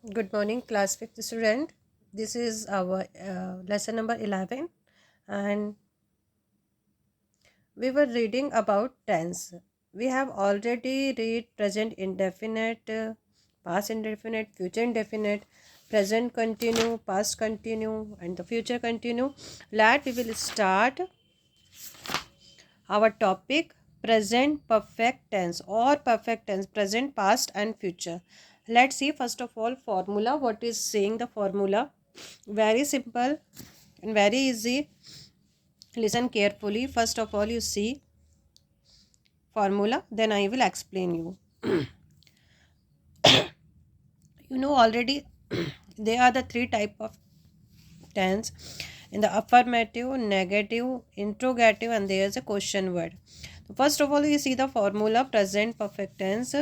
Good morning, class 5th student. This is our lesson number 11, and we were reading about tense. We have already read present indefinite, past indefinite, future indefinite, present continue, past continue, and the future continue. Let we will start our topic present perfect tense or perfect tense, present, past, and future. Let's see first of all formula. What is saying the formula? Very simple and very easy. Listen carefully. First of all, you see formula, then I will explain you. You know already there are the three type of tense in the affirmative, negative, interrogative, and there is a question word. So first of all, you see the formula present perfect tense.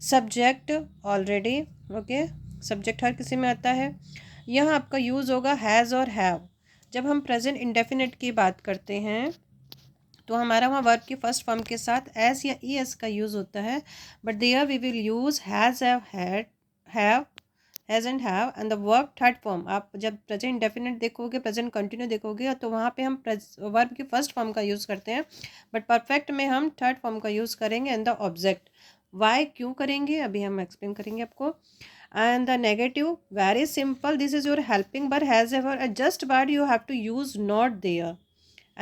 Subject already okay, subject हर किसी में आता है. यहाँ आपका use होगा has और have. जब हम प्रेजेंट इंडेफिनिट की बात करते हैं तो हमारा वहाँ वर्ब की फर्स्ट फॉर्म के साथ एस या ई एस का यूज़ होता है, but there we will use has, have, has and have and the verb third form. आप जब प्रेजेंट इंडेफिनिट देखोगे, प्रेजेंट कंटिन्यू देखोगे, तो वहाँ पे हम वर्ब की फर्स्ट फॉर्म का यूज़ करते हैं, बट परफेक्ट में हम थर्ड फॉर्म का यूज़ करेंगे एंड द ऑब्जेक्ट. वाई क्यों करेंगे अभी हम एक्सप्लेन करेंगे आपको. And the negative very simple, this is your helping verb has ever just but you have to use not there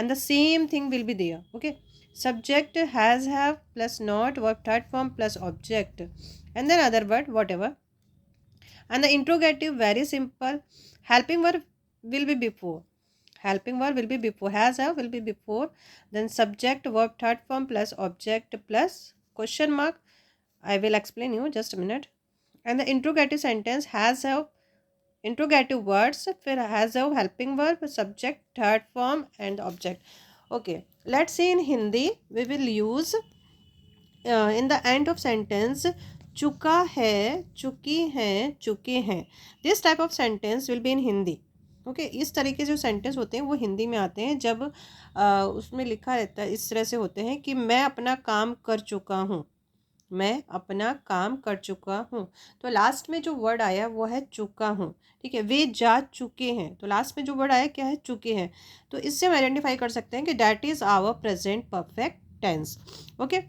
and the same thing will be there. Okay, subject has, have plus not, verb third form plus object, and then other word whatever. And the interrogative very simple, helping verb will be before, helping verb will be before, has, have will be before, then subject verb third form plus object plus question mark. I will explain you just a minute. And the interrogative sentence has, have, interrogative words, फिर has, have, helping verb, subject third form and object. Okay, let's see in Hindi we will use in the end of sentence चुका है, चुकी हैं, चुके हैं. This type of sentence will be in Hindi. Okay, इस तरीके जो सेंटेंस होते हैं वो हिंदी में आते हैं जब उसमें लिखा रहता है, इस तरह से होते हैं कि मैं अपना काम कर चुका हूँ, मैं अपना काम कर चुका हूँ. तो लास्ट में जो वर्ड आया वो है चुका हूँ. ठीक है, वे जा चुके हैं, तो लास्ट में जो वर्ड आया क्या है, चुके हैं. तो इससे हम आइडेंटिफाई कर सकते हैं कि that is our present perfect tense. Okay,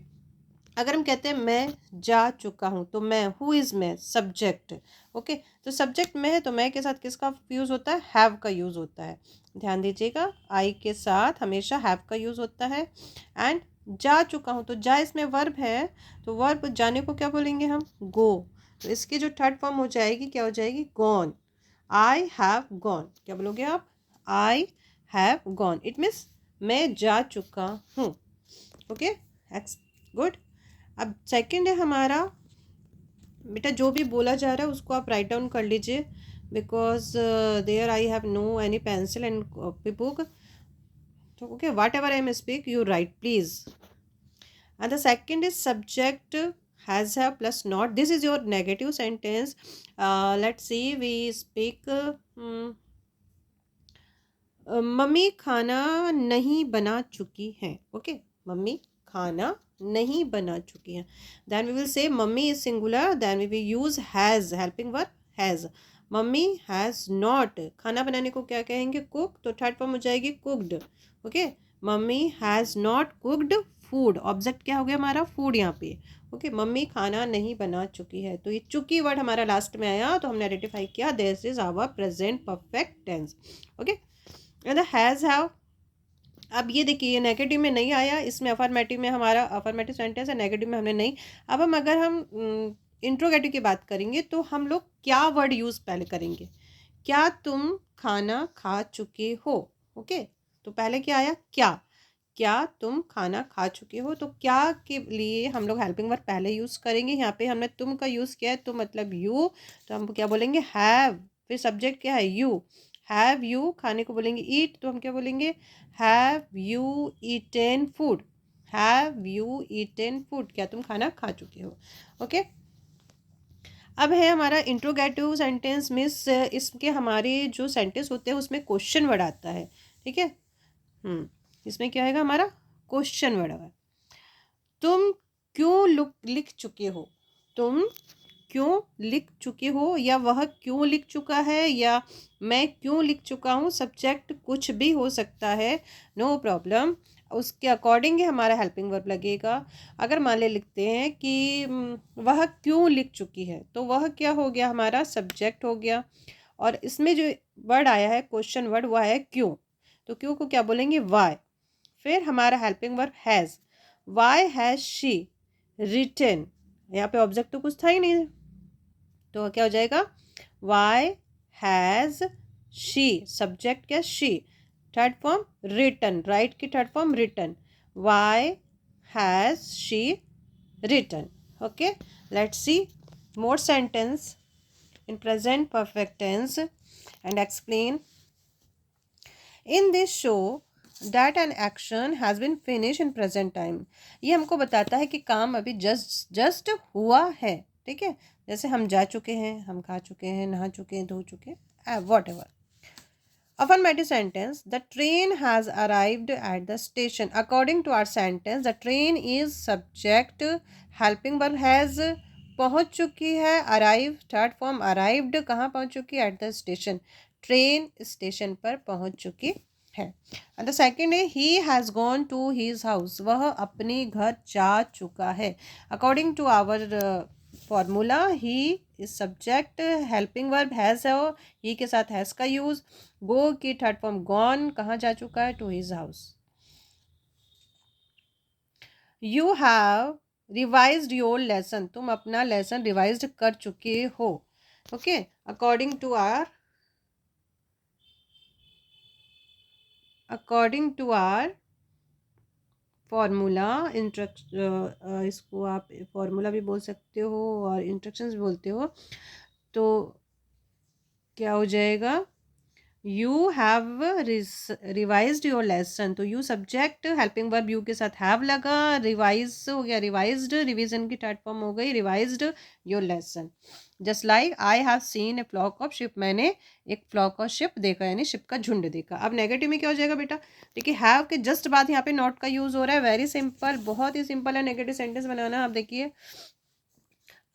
अगर हम कहते हैं मैं जा चुका हूँ, तो मैं, हु इज़ मैं, सब्जेक्ट. ओके, तो सब्जेक्ट में है तो मैं के साथ किसका यूज़ होता है, हैव का यूज़ होता है. ध्यान दीजिएगा, आई के साथ हमेशा हैव का यूज़ होता है. एंड जा चुका हूँ, तो जा इसमें वर्ब है, तो वर्ब जाने को क्या बोलेंगे हम, गो. तो इसकी जो थर्ड फॉर्म हो जाएगी क्या हो जाएगी, गॉन. I have gone. क्या बोलोगे आप, I have gone. It means मैं जा चुका हूँ. Okay, good. अब सेकंड है हमारा, बेटा जो भी बोला जा रहा है उसको आप राइट डाउन कर लीजिए, because there I have no any pencil and copy book. तो okay, whatever I am speak you write please. And the second is subject has, have plus not. This is your negative sentence. Let's see we speak, mummy खाना नहीं बना चुकी हैं. Okay, mummy खाना नहीं बना चुकी हैं. Then we will say mummy is singular, then we will use has, helping verb has. Mummy has not, खाना बनाने को क्या कहेंगे, कुक, तो थर्ड फॉर्म हो जाएगी cooked. Okay, mummy has not cooked food. Object क्या हो गया हमारा, फूड यहाँ पे. ओके, मम्मी खाना नहीं बना चुकी है, तो ये चुकी वर्ड हमारा लास्ट में आया, तो हमने आइडेंटिफाई किया this is our present perfect tense. Okay, and has, have. अब ये देखिए, ये नेगेटिव में नहीं आया, इसमें अफर्मेटिव में हमारा अफर्मेटिव सेंटेंस है, नेगेटिव में हमने नहीं. अब हम अगर हम इंट्रोगेटिव की बात करेंगे तो हम लोग क्या वर्ड यूज़ पहले करेंगे, क्या तुम खाना खा चुके हो. ओके, तो पहले क्या आया, क्या, क्या तुम खाना खा चुके हो. तो क्या के लिए हम लोग हेल्पिंग वर्ब पहले यूज़ करेंगे. यहाँ पे हमने तुम का यूज़ किया है, तो मतलब यू, तो हम क्या बोलेंगे, हैव. फिर सब्जेक्ट क्या है, यू. हैव यू खाने को बोलेंगे ईट, तो हम क्या बोलेंगे, have you eaten food. Have you eaten food, क्या तुम खाना खा चुके हो. ओके, अब है हमारा इंट्रोगेटिव सेंटेंस. मिस इसके हमारे जो सेंटेंस होते हैं उसमें क्वेश्चन वर्ड आता है. ठीक है, इसमें क्या आएगा हमारा, क्वेश्चन वर्ड है. तुम क्यों लिख चुके हो, तुम क्यों लिख चुकी हो, या वह क्यों लिख चुका है, या मैं क्यों लिख चुका हूँ, सब्जेक्ट कुछ भी हो सकता है, नो प्रॉब्लम। उसके अकॉर्डिंग ही हमारा हेल्पिंग वर्ब लगेगा। अगर मान ले लिखते हैं कि वह क्यों लिख चुकी है, तो वह क्या हो गया, हमारा सब्जेक्ट हो गया। और इसमें जो वर्ड आया है क्वेश्चन वर्ड, वह है क्यों। तो क्यों को क्या बोलेंगे, वाई। फिर हमारा helping verb has, why has she written. यहाँ पे ऑब्जेक्ट तो कुछ था ही नहीं, तो क्या हो जाएगा, वाई हैज़ शी, सब्जेक्ट क्या, she, third form written, write की third form written, why has she written. Okay, let's see more sentence in present perfect tense and explain. In this show that an action has been finished in present time. ये हमको बताता है कि काम अभी just हुआ है, ठीक है। जैसे हम जा चुके हैं, हम खा चुके हैं, नहा चुके हैं, धो चुके हैं, what ever. Affirmative sentence, the train has arrived at the station. According to our sentence, the train is subject, helping verb has, पहुंच चुकी है, arrive थर्ड फॉर्म arrived, कहाँ पहुंच चुकी है, at the station, train station पर पहुंच चुकी है। एंड द सेकेंड है he has gone to his house, वह अपने घर जा चुका है। According to our formula, he is subject, helping verb has है, ही के साथ हैज़ का यूज, गो की थर्ड फॉर्म गॉन, कहाँ जा चुका है, to his house. You have revised your lesson, तुम अपना लेसन रिवाइज कर चुके हो। Okay, according to our formula, इसको आप फॉर्मूला भी बोल सकते हो और इंस्ट्रक्शंस भी बोलते हो, तो क्या हो जाएगा, you have revised your lesson, तो you subject, helping verb you के साथ हैव लगा, रिवाइज हो गया, रिवाइज्ड, रिवीजन की थर्ड फॉर्म हो गई revised your lesson. Just like I have seen a flock of sheep, मैंने एक फ्लॉक ऑफ शिप देखा, यानी शिप का झुंड देखा। अब नेगेटिव में क्या हो जाएगा बेटा, देखिए हैव के जस्ट बाद यहाँ पे नॉट का यूज हो रहा है, वेरी सिंपल, बहुत ही सिंपल है नेगेटिव सेंटेंस बनाना। आप देखिए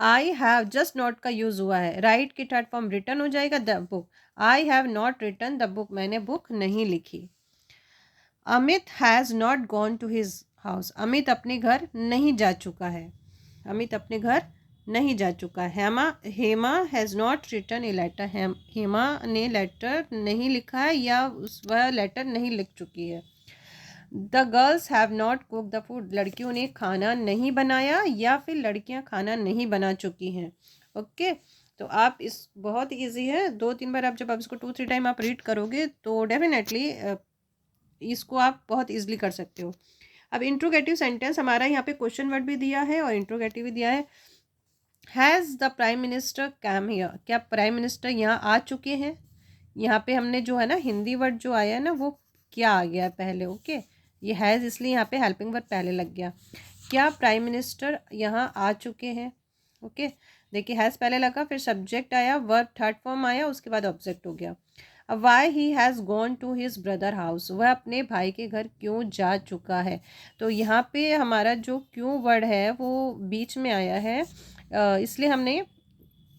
आई हैव जस्ट नॉट का यूज हुआ है, राइट की थर्ड फॉर्म रिटर्न हो जाएगा, the book, I have not written the book, मैंने बुक नहीं लिखी। Amit has not gone to his house, Amit अपने घर नहीं जा चुका है, अमित अपने घर नहीं जा चुका है। Hema has not written a letter, Hema ने लेटर नहीं लिखा है, या वह लेटर नहीं लिख चुकी है। The girls have not cook the food, लड़कियों ने खाना नहीं बनाया, या फिर लड़कियां खाना नहीं बना चुकी हैं। ओके, तो आप इस बहुत ईजी है, 2-3 बार आप जब आप इसको 2-3 टाइम आप रीड करोगे तो डेफिनेटली इसको आप बहुत ईजिली कर सकते हो। अब इंट्रोगेटिव सेंटेंस, हमारा यहाँ पे क्वेश्चन वर्ड भी दिया है और इंट्रोगेटिव भी दिया है। Has the prime minister come here, क्या प्राइम मिनिस्टर यहाँ आ चुके हैं। यहाँ पे हमने जो है ना हिंदी वर्ड जो आया है ना, वो क्या आ गया पहले, ओके, ये हैज़ इसलिए यहाँ पे हेल्पिंग वर्ब पहले लग गया। क्या प्राइम मिनिस्टर यहाँ आ चुके हैं, ओके, देखिए हैज़ पहले लगा, फिर सब्जेक्ट आया, वर्ब थर्ड फॉर्म आया, उसके बाद ऑब्जेक्ट हो गया। अब why he has gone to his brother house, वह अपने भाई के घर क्यों जा चुका है। तो यहाँ पे हमारा जो क्यों वर्ड है वो बीच में आया है, इसलिए हमने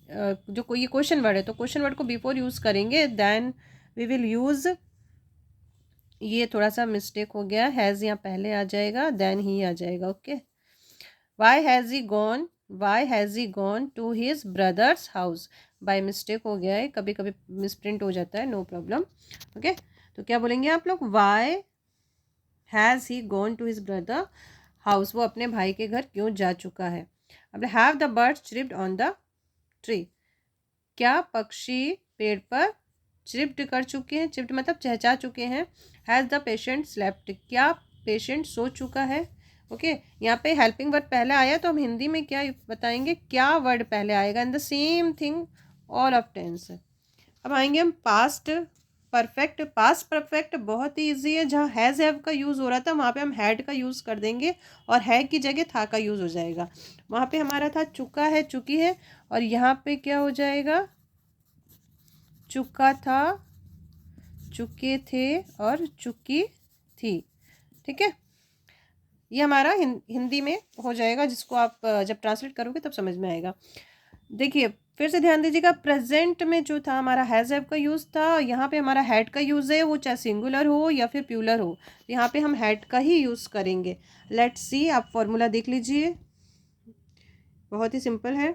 जो कोई ये क्वेश्चन वर्ड है, तो क्वेश्चन वर्ड को बिफोर यूज़ करेंगे, देन वी विल यूज़, ये थोड़ा सा मिस्टेक हो गया, हैज़ यहाँ पहले आ जाएगा, देन ही आ जाएगा। Okay, why has he gone to his brother's house, by mistake हो गया है, कभी कभी मिसप्रिंट हो जाता है, नो प्रॉब्लम। ओके, तो क्या बोलेंगे आप लोग, why has he gone to his brother house, वो अपने भाई के घर क्यों जा चुका है। अब have the birds chirped on the tree, क्या पक्षी पेड़ पर चिर्प्ड कर चुके हैं, चिर्प्ड मतलब चहचा चुके हैं। हैज़ द पेशेंट स्लेप्ट, क्या पेशेंट सो चुका है। ओके, यहाँ पे हेल्पिंग वर्ड पहले आया, तो हम हिंदी में क्या बताएंगे, क्या वर्ड पहले आएगा, in the same thing all of tense. अब आएंगे हम पास्ट परफेक्ट। पास्ट परफेक्ट बहुत ही ईजी है, जहाँ हैज़ हैव का यूज़ हो रहा था वहाँ पे हम हैड का यूज़ कर देंगे, और है की जगह था का यूज़ हो जाएगा। वहाँ पे हमारा था चुका है, चुकी है, और यहाँ पे क्या हो जाएगा, चुका था, चुके थे, और चुकी थी। ठीक है, ये हमारा हिंदी में हो जाएगा, जिसको आप जब ट्रांसलेट करोगे तब समझ में आएगा। देखिए फिर से ध्यान दीजिएगा, प्रेजेंट में जो था हमारा हैज़ हैव का यूज़ था, यहाँ पे हमारा हैड का यूज़ है, वो चाहे सिंगुलर हो या फिर प्लूरल हो, तो यहाँ पे हम हैड का ही यूज़ करेंगे। लेट्स सी, आप फॉर्मूला देख लीजिए, बहुत ही सिंपल है।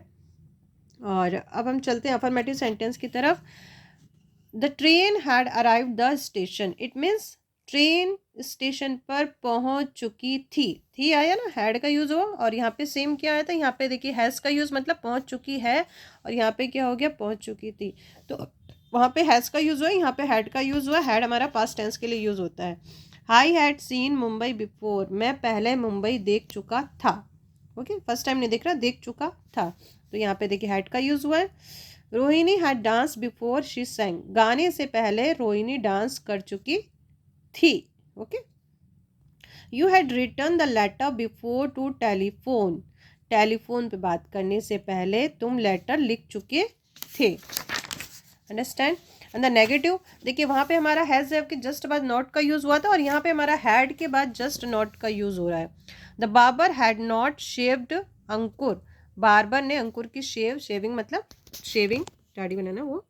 और अब हम चलते हैं अफर्मेटिव सेंटेंस की तरफ। The train had arrived the station, it means train station पर पहुंच चुकी थी आया ना, हैड का यूज़ हुआ, और यहाँ पे सेम क्या आया था, यहाँ पे देखिए हैज़ का यूज़ मतलब पहुंच चुकी है, और यहाँ पे क्या हो गया, पहुंच चुकी थी। तो वहाँ पे हैज़ का यूज़ हुआ, यहाँ पे हैड का यूज़ हुआ। हैड हमारा पास्ट टेंस के लिए यूज़ होता है। I had seen Mumbai before, मैं पहले मुंबई देख चुका था। ओके, फर्स्ट टाइम नहीं देख रहा, देख चुका था, तो यहाँ पे देखिए हैड का यूज़ हुआ है। Rohini had dance before she sang, गाने से पहले रोहिणी डांस कर चुकी थी। Okay, you had return the letter before to telephone, telephone पे बात करने से पहले तुम लेटर लिख चुके थे। अंडरस्टैंड। एंड द नेगेटिव, देखिए वहाँ पे हमारा हैज़ हैव के जस्ट बाद नॉट का यूज़ हुआ था, और यहाँ पे हमारा हैड के बाद जस्ट नॉट का यूज़ हो रहा है। The barber had not shaved Ankur, barber ने अंकुर की शेविंग मतलब शेविंग दाढ़ी बनाना वो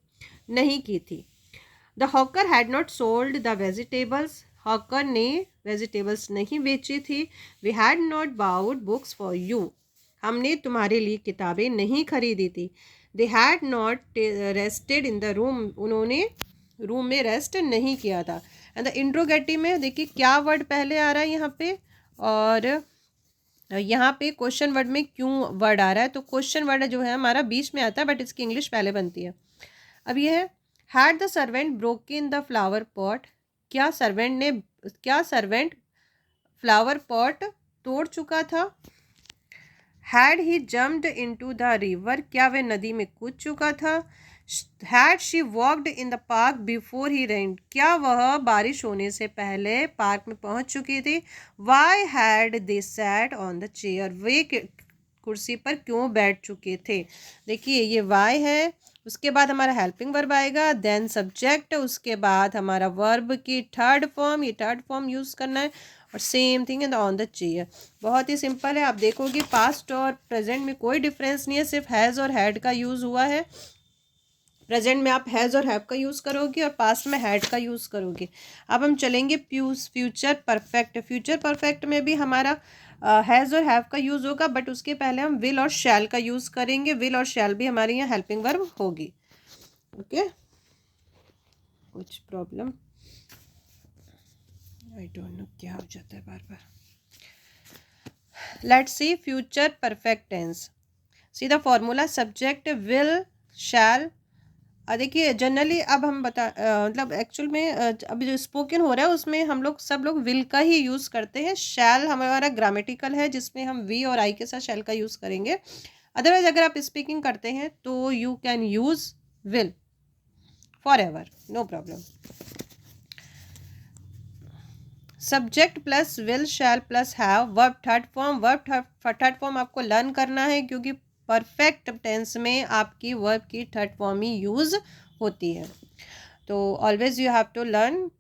नहीं की थी। The hawker had not sold the vegetables, hawker ने वेजिटेबल्स नहीं बेची थी। We had not bought books for you, हमने तुम्हारे लिए किताबें नहीं खरीदी थी। They had not rested in the room, उन्होंने रूम में रेस्ट नहीं किया था। एंड द इंट्रोगेटिव में देखिए क्या वर्ड पहले आ रहा है यहाँ पे, और यहाँ पे क्वेश्चन वर्ड में क्यों वर्ड आ रहा है, तो क्वेश्चन वर्ड जो है हमारा बीच में आता है, बट इसकी इंग्लिश पहले बनती है। अब ये है, had the servant broken the flower pot, क्या सर्वेंट फ्लावर पॉट तोड़ चुका था। Had he jumped into the river, क्या वह नदी में कूद चुका था। Had she walked in the park before he rained, क्या वह बारिश होने से पहले पार्क में पहुंच चुकी थी। Why had they sat on the chair, वे कुर्सी पर क्यों बैठ चुके थे। देखिए ये वाई है, उसके बाद हमारा हेल्पिंग वर्ब आएगा, देन सब्जेक्ट, उसके बाद हमारा वर्ब की थर्ड फॉर्म, ये थर्ड फॉर्म यूज़ करना है, और same thing in the on the chair. बहुत ही सिंपल है, आप देखोगे पास्ट और प्रेजेंट में कोई डिफरेंस नहीं है, सिर्फ हैज़ और हैड का यूज़ हुआ है। प्रेजेंट में आप हैज़ और हैव का यूज़ करोगे, और पास्ट में हैड का यूज़ करोगे। अब हम चलेंगे फ्यूचर परफेक्ट। फ्यूचर परफेक्ट में भी हमारा हैज़ और हैव का यूज़ होगा, बट उसके पहले हम विल और शैल का यूज़ करेंगे। विल और शैल भी हमारे यहाँ हेल्पिंग वर्ब होगी। ओके, कुछ प्रॉब्लम, आई डोंट नो क्या हो जाता है बार बार। Let's see future perfect tense. See the formula, subject will shall. देखिए जनरली अब हम मतलब एक्चुअल में अभी जो स्पोकन हो रहा है उसमें हम लोग सब लोग विल का ही यूज़ करते हैं। शैल हमारा ग्रामेटिकल है, जिसमें हम वी और आई के साथ शैल का यूज़ करेंगे। अदरवाइज अगर आप स्पीकिंग करते हैं तो you can use will forever, no problem. Subject plus will shall plus have, verb third form. Verb third form आपको लर्न करना है, क्योंकि परफेक्ट टेंस में आपकी वर्ब की थर्ड फॉर्म ही यूज़ होती है। तो always you have to learn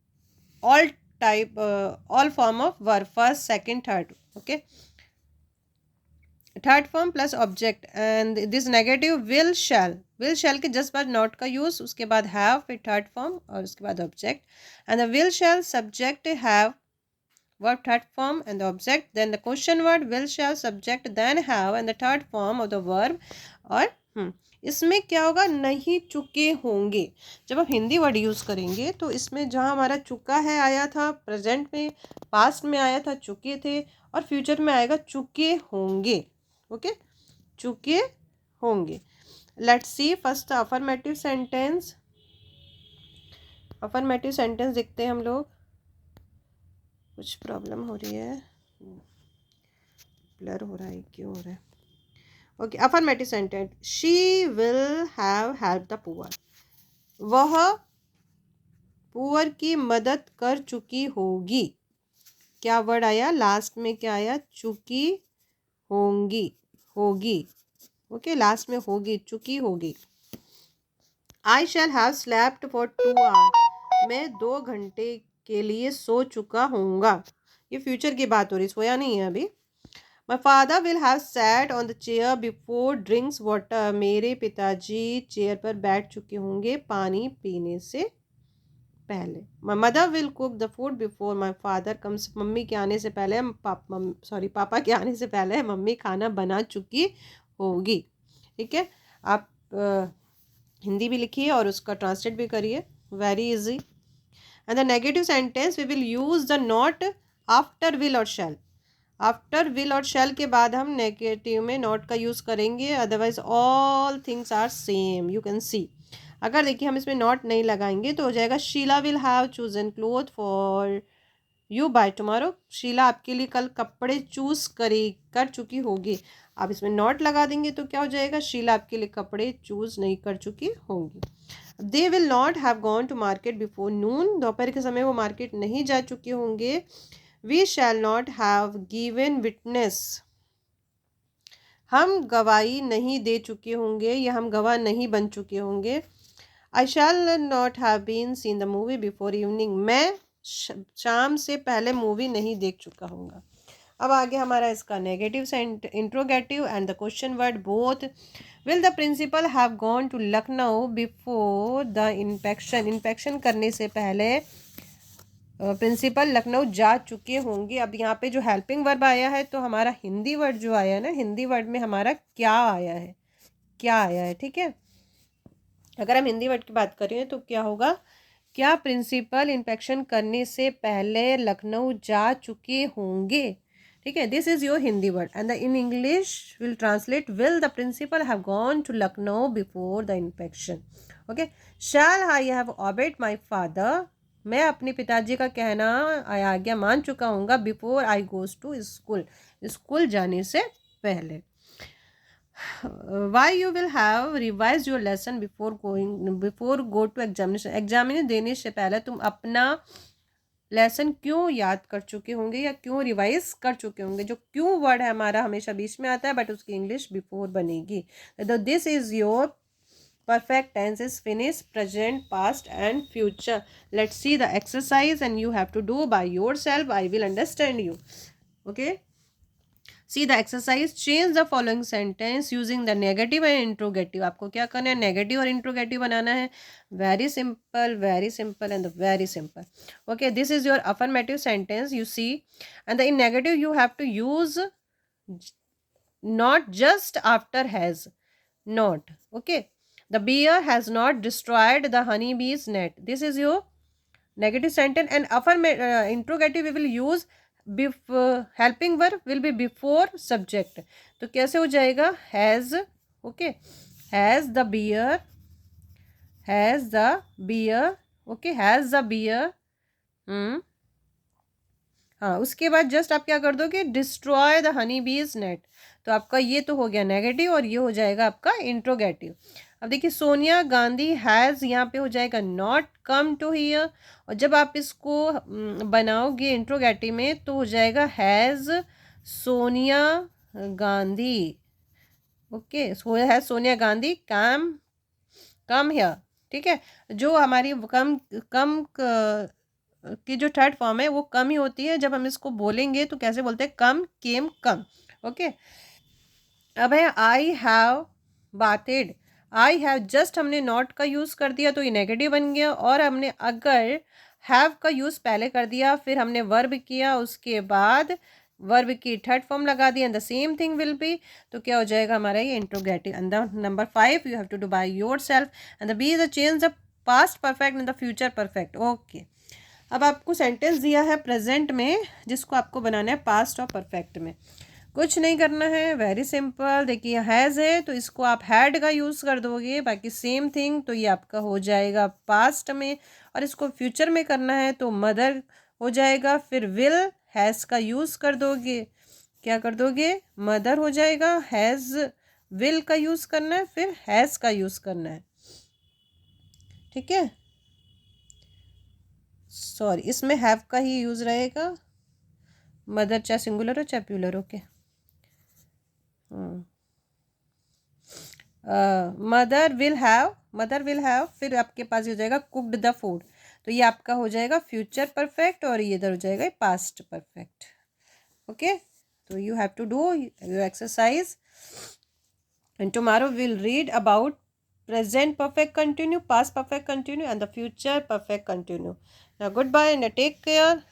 all form of verb, first second third. Okay, third form plus object, and this negative will shall के जस्ट बाद नॉट का यूज़, उसके बाद हैव, फिर थर्ड फॉर्म, और उसके बाद object. And the will shell subject have verb third form and the object, then the question word will shall subject then have and the third form of the verb। और इसमें क्या होगा, नहीं चुके होंगे। जब आप हिंदी वर्ड यूज़ करेंगे तो इसमें जहाँ हमारा चुका है आया था प्रेजेंट में, पास्ट में आया था चुके थे, और फ्यूचर में आएगा चुके होंगे। ओके, चुके होंगे। Let's see first affirmative sentence. Affirmative sentence देखते हैं हम लोग। कुछ प्रॉब्लम हो रही है, ब्लर हो रहा है, क्यों हो रहा है। Okay, affirmative sentence, she will have help the poor, वह पुअर की मदद कर चुकी होगी। क्या वर्ड आया लास्ट में, क्या आया, चुकी होंगी, होगी। ओके, लास्ट में होगी, चुकी होगी। I shall have slept for 2 hours, मैं 2 घंटे के लिए सो चुका होऊंगा। ये फ्यूचर की बात हो रही, सोया नहीं है अभी। My father will have sat on the chair before drinks water, मेरे पिताजी चेयर पर बैठ चुके होंगे पानी पीने से पहले। My mother will cook the food before my father comes, mummy के आने से पहले पापा के आने से पहले मम्मी खाना बना चुकी होगी। ठीक है, आप हिंदी भी लिखिए और उसका ट्रांसलेट भी करिए, very easy. And the negative sentence we will use the not after will और शैल। आफ्टर विल और शैल के बाद हम नेगेटिव में नॉट का यूज़ करेंगे, otherwise all things are same, you can see. अगर देखिए हम इसमें नॉट नहीं लगाएंगे तो हो जाएगा Sheela will have chosen cloth for you by tomorrow, Sheela आपके लिए कल कपड़े चूज कर चुकी होगी। आप इसमें नॉट लगा देंगे तो क्या हो जाएगा, शीला आपके लिए कपड़े चूज नहीं कर चुकी होंगी। They will not have gone to market before noon, दोपहर के समय वो मार्केट नहीं जा चुके होंगे। We shall not have given witness, हम गवाही नहीं दे चुके होंगे या हम गवाह नहीं बन चुके होंगे। I shall not have been seen the movie before evening, मैं शाम से पहले मूवी नहीं देख चुका हूँगा। अब आगे हमारा इसका negative interrogative and the question word both. Will the principal have gone to Lucknow before the infection, infection करने से पहले प्रिंसिपल लखनऊ जा चुके होंगे। अब यहाँ पे जो हेल्पिंग वर्ब आया है तो हमारा हिंदी वर्ड जो आया है ना, हिंदी वर्ड में हमारा क्या आया है, क्या आया है। ठीक है, अगर हम हिंदी वर्ड की बात करें तो क्या होगा, क्या प्रिंसिपल इन्फेक्शन करने से पहले लखनऊ जा चुके होंगे। ठीक है, this is your Hindi word and in English will translate will the principal have gone to Lucknow before the infection. Okay, shall I have obeyed my father, मैं अपने पिताजी का कहना आज्ञा मान चुका हूँगा before I goes to school, school जाने से पहले। Why you will have revise your lesson before go to examination, examination देने से पहले तुम अपना लेसन क्यों याद कर चुके होंगे या क्यों रिवाइज कर चुके होंगे। जो क्यों वर्ड है हमारा हमेशा बीच में आता है बट उसकी इंग्लिश बिफोर बनेगी। This is your perfect tense is finished, present, past and future. Let's see the exercise and you have to do by yourself, I will understand you. Okay, see the exercise, change the following sentence using the negative and interrogative। आपको क्या करना है, negative और interrogative बनाना है। Very simple and very simple. Okay, this is your affirmative sentence, you see, and in negative you have to use not just after has, not। okay, the bear has not destroyed the honeybee's net, this is your negative sentence। and interrogative we will use helping verb will be before subject, तो कैसे हो जाएगा, has। okay, has the bear, okay, has the bear। हाँ, उसके बाद just आप क्या कर दोगे, डिस्ट्रॉय द हनी बीज नेट, तो आपका ये तो हो गया नेगेटिव और ये हो जाएगा आपका इंट्रोगेटिव। अब देखिए सोनिया गांधी हैज़, यहाँ पे हो जाएगा नॉट कम टू हियर, और जब आप इसको बनाओगे इंट्रोगेटिव में तो हो जाएगा has Sonia Gandhi. Okay, has Sonia Gandhi come here. ठीक है, जो हमारी कम की जो थर्ड फॉर्म है वो कम ही होती है, जब हम इसको बोलेंगे तो कैसे बोलते हैं, कम केम कम। ओके, अब है I have bathed, I have just हमने नॉट का यूज़ कर दिया तो ये नेगेटिव बन गया, और हमने अगर हैव का यूज़ पहले कर दिया फिर हमने वर्ब किया उसके बाद वर्ब की थर्ड फॉर्म लगा दी and the same thing will be, तो क्या हो जाएगा हमारा ये interrogative. And the number 5 you have to do by yourself and the be is change the past perfect and the future perfect. Okay, अब आपको सेंटेंस दिया है प्रेजेंट में जिसको आपको बनाना है पास्ट और परफेक्ट में। कुछ नहीं करना है, वेरी सिंपल। देखिए हैज़ है तो इसको आप हैड का यूज़ कर दोगे, बाकी सेम थिंग, तो ये आपका हो जाएगा पास्ट में, और इसको फ्यूचर में करना है तो मदर हो जाएगा, फिर विल हैज़ का यूज़ कर दोगे, क्या कर दोगे, मदर हो जाएगा, हैज़ विल का यूज़ करना है, फिर हैज़ का यूज़ करना है। ठीक है, सॉरी इसमें हैव का ही यूज़ रहेगा, मदर चाहे सिंगुलर हो चाहे plural. Okay, mother will have, फिर आपके पास ये हो जाएगा कुक्ड द फूड, तो ये आपका हो जाएगा फ्यूचर परफेक्ट और ये इधर हो जाएगा past perfect. Okay, So you have to do your exercise. And tomorrow we'll read about present perfect continue, past perfect continue, and the future perfect continue. Now goodbye and take care.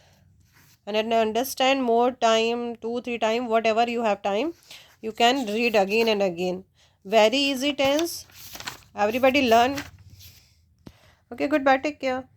And understand more time, 2-3 time, whatever you have time, you can read again and again. Very easy tense. Everybody learn. Okay, goodbye. Take care.